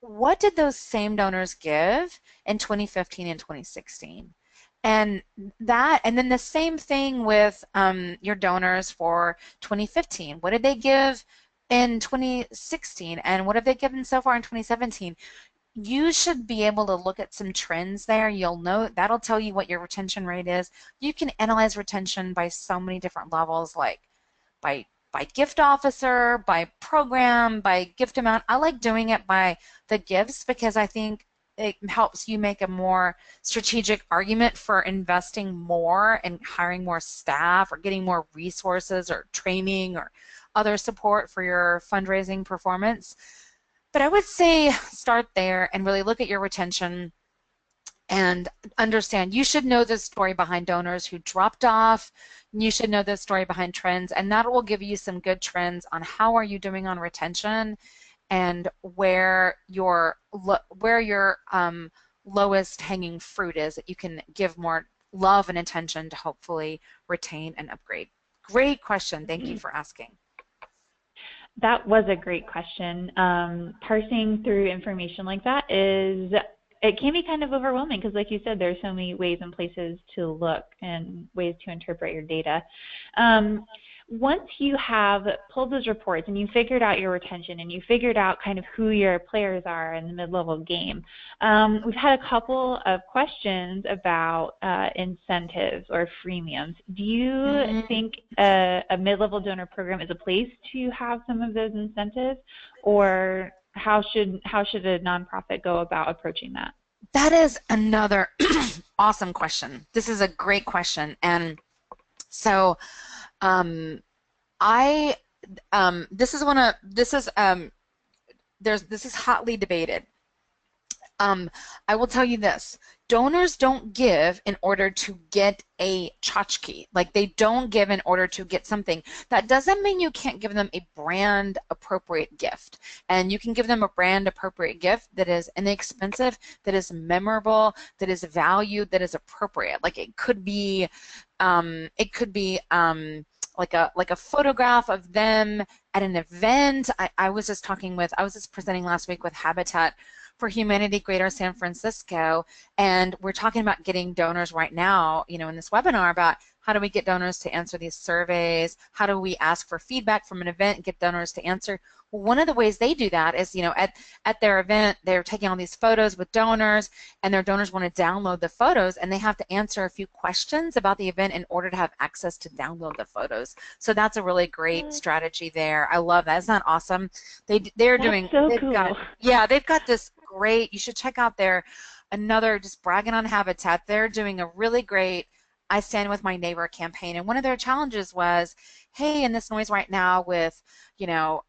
Speaker 1: what did those same donors give in 2015 and 2016? And then the same thing with your donors for 2015. What did they give in 2016? And what have they given so far in 2017? You should be able to look at some trends there. You'll know that'll tell you what your retention rate is. You can analyze retention by so many different levels, like by gift officer, by program, by gift amount. I like doing it by the gifts because I think it helps you make a more strategic argument for investing more and hiring more staff or getting more resources or training or other support for your fundraising performance. But I would say start there and really look at your retention and understand. You should know the story behind donors who dropped off. You should know the story behind trends, and that will give you some good trends on how are you doing on retention and where your lowest hanging fruit is that you can give more love and attention to hopefully retain and upgrade. Great question. Thank you for asking.
Speaker 2: That was a great question. Parsing through information like that it can be kind of overwhelming because, like you said, there's so many ways and places to look and ways to interpret your data. Once you have pulled those reports and you figured out your retention and you figured out kind of who your players are in the mid-level game, we've had a couple of questions about incentives or freemiums. Do you think a mid-level donor program is a place to have some of those incentives, or how should a nonprofit go about approaching that?
Speaker 1: That is another awesome question. This is a great question, and So um, I this is one of this is this is hotly debated. Um, I will tell you this. Donors don't give in order to get a tchotchke. Like they don't give in order to get something. That doesn't mean you can't give them a brand appropriate gift. And you can give them a brand appropriate gift that is inexpensive, that is memorable, that is valued, that is appropriate. Like it could be like a photograph of them at an event. I was just I was just presenting last week with Habitat for Humanity Greater San Francisco, and we're talking about getting donors right now, you know, in this webinar about how do we get donors to answer these surveys, how do we ask for feedback from an event and get donors to answer. Well, one of the ways they do that is, you know, at their event, they're taking all these photos with donors, and their donors want to download the photos, and they have to answer a few questions about the event in order to have access to download the photos. So that's a really great strategy there. I love that. Isn't that awesome?
Speaker 2: That's so cool.
Speaker 1: They've got this great, you should check out another, just bragging on Habitat, they're doing a really great I Stand With My Neighbor campaign. And one of their challenges was, hey, in this noise right now with, you know,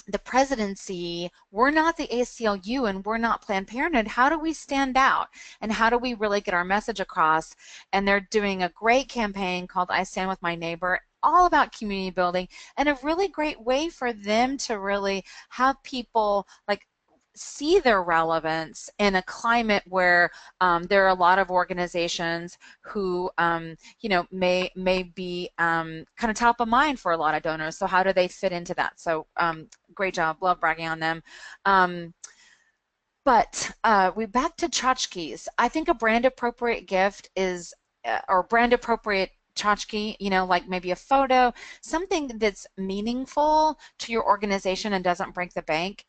Speaker 1: the presidency, we're not the ACLU and we're not Planned Parenthood. How do we stand out? And how do we really get our message across? And they're doing a great campaign called I Stand With My Neighbor, all about community building, and a really great way for them to really have people like see their relevance in a climate where there are a lot of organizations who you know may be kind of top of mind for a lot of donors. So how do they fit into that? So great job, love bragging on them. But we back to tchotchkes. I think a brand appropriate gift is or brand appropriate tchotchke, you know, like maybe a photo, something that's meaningful to your organization and doesn't break the bank.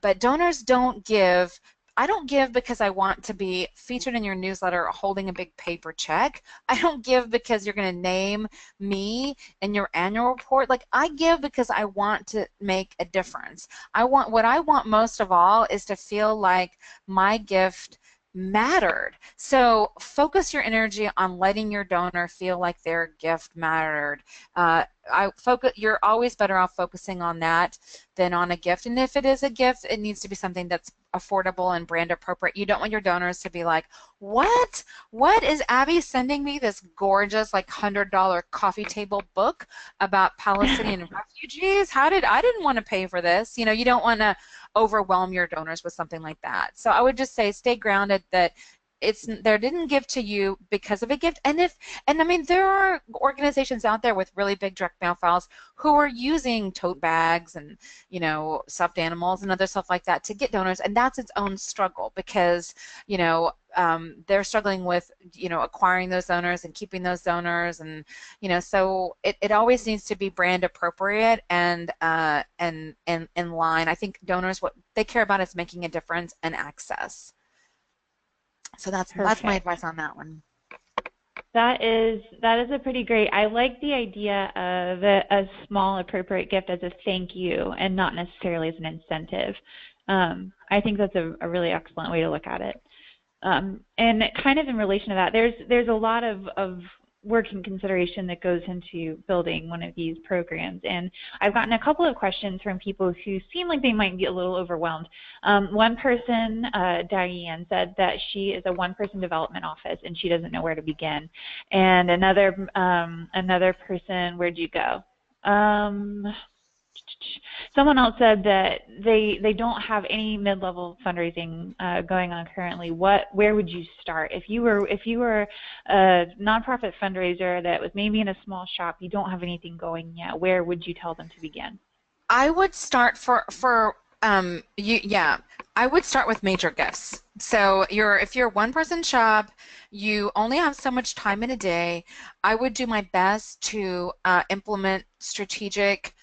Speaker 1: But donors don't give. I don't give because I want to be featured in your newsletter holding a big paper check. I don't give because you're going to name me in your annual report. Like I give because I want to make a difference. What I want most of all is to feel like my gift mattered. So focus your energy on letting your donor feel like their gift mattered. You're always better off focusing on that than on a gift. And if it is a gift, it needs to be something that's affordable and brand appropriate. You don't want your donors to be like, what? What is Abby sending me this gorgeous like $100 coffee table book about Palestinian refugees? I didn't want to pay for this. You know, you don't want to overwhelm your donors with something like that. So I would just say stay grounded that they didn't give to you because of a gift. And I mean there are organizations out there with really big direct mail files who are using tote bags and, you know, stuffed animals and other stuff like that to get donors, and that's its own struggle because, you know, they're struggling with, you know, acquiring those donors and keeping those donors, and, you know, so it always needs to be brand appropriate and in line. I think donors, what they care about is making a difference and access. So that's my advice on that one.
Speaker 2: That is a pretty great. I like the idea of a small appropriate gift as a thank you and not necessarily as an incentive. I think that's a really excellent way to look at it. And kind of in relation to that, there's a lot of work and consideration that goes into building one of these programs. And I've gotten a couple of questions from people who seem like they might be a little overwhelmed. One person, Diane, said that she is a one-person development office and she doesn't know where to begin. And another person, where'd you go? Someone else said that they don't have any mid-level fundraising going on currently. Where would you start if you were a nonprofit fundraiser that was maybe in a small shop, you don't have anything going yet? Where would you tell them to begin?
Speaker 1: I would start I would start with major gifts. So if you're a one-person shop, you only have so much time in a day. I would do my best to implement strategic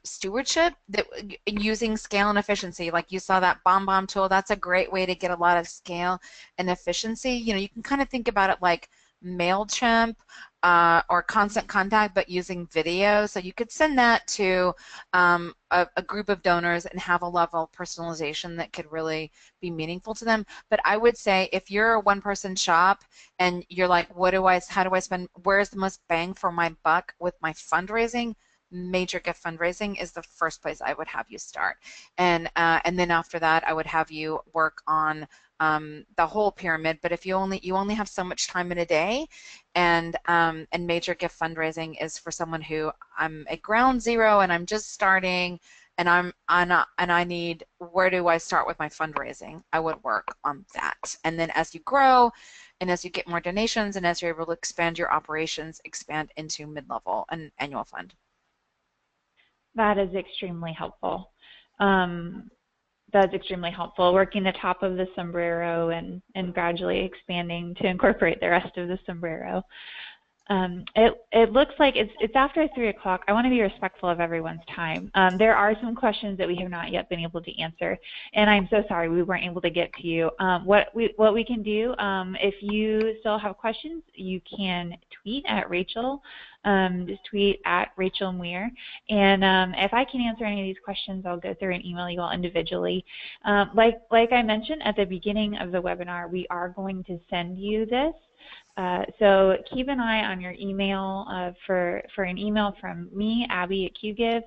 Speaker 1: stewardship that using scale and efficiency. Like you saw that BombBomb tool, that's a great way to get a lot of scale and efficiency. You know, you can kind of think about it like MailChimp or constant contact, but using video. So you could send that to a group of donors and have a level of personalization that could really be meaningful to them. But I would say if you're a one-person shop and you're like, how do I spend, where's the most bang for my buck with my fundraising? Major gift fundraising is the first place I would have you start, and then after that I would have you work on the whole pyramid. But if you only have so much time in a day, and major gift fundraising is for someone who, I'm at ground zero and I'm just starting, and I need, where do I start with my fundraising? I would work on that, and then as you grow and as you get more donations and as you're able to expand your operations, expand into mid-level and annual fund.
Speaker 2: That is extremely helpful. That's extremely helpful, working the top of the sombrero and gradually expanding to incorporate the rest of the sombrero. It looks like it's after 3 o'clock. I want to be respectful of everyone's time. There are some questions that we have not yet been able to answer, and I'm so sorry we weren't able to get to you. What we can do, if you still have questions, you can tweet at Rachel. Just tweet at Rachel Muir, and if I can answer any of these questions, I'll go through and email you all individually. Like I mentioned at the beginning of the webinar, we are going to send you this. So keep an eye on your email for an email from me, Abby at QGive,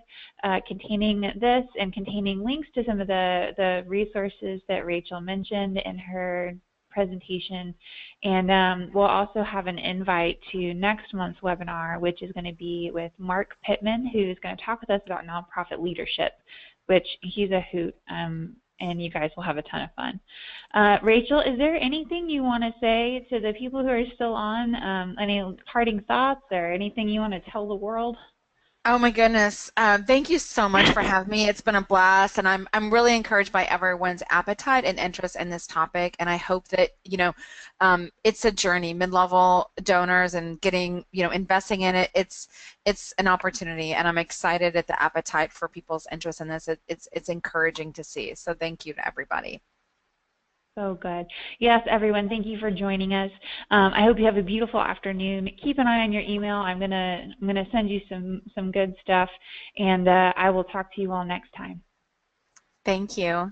Speaker 2: containing this and containing links to some of the resources that Rachel mentioned in her presentation. And we'll also have an invite to next month's webinar, which is going to be with Mark Pittman, who's going to talk with us about nonprofit leadership, which he's a hoot. And you guys will have a ton of fun. Rachel, is there anything you want to say to the people who are still on? Any parting thoughts or anything you want to tell the world?
Speaker 1: Oh my goodness. Thank you so much for having me. It's been a blast, and I'm really encouraged by everyone's appetite and interest in this topic, and I hope that, it's a journey. Mid-level donors and getting, investing in it, it's an opportunity, and I'm excited at the appetite for people's interest in this. It's encouraging to see. So thank you to everybody.
Speaker 2: So good. Yes, everyone, thank you for joining us. I hope you have a beautiful afternoon. Keep an eye on your email. I'm gonna send you some good stuff, and I will talk to you all next time.
Speaker 1: Thank you.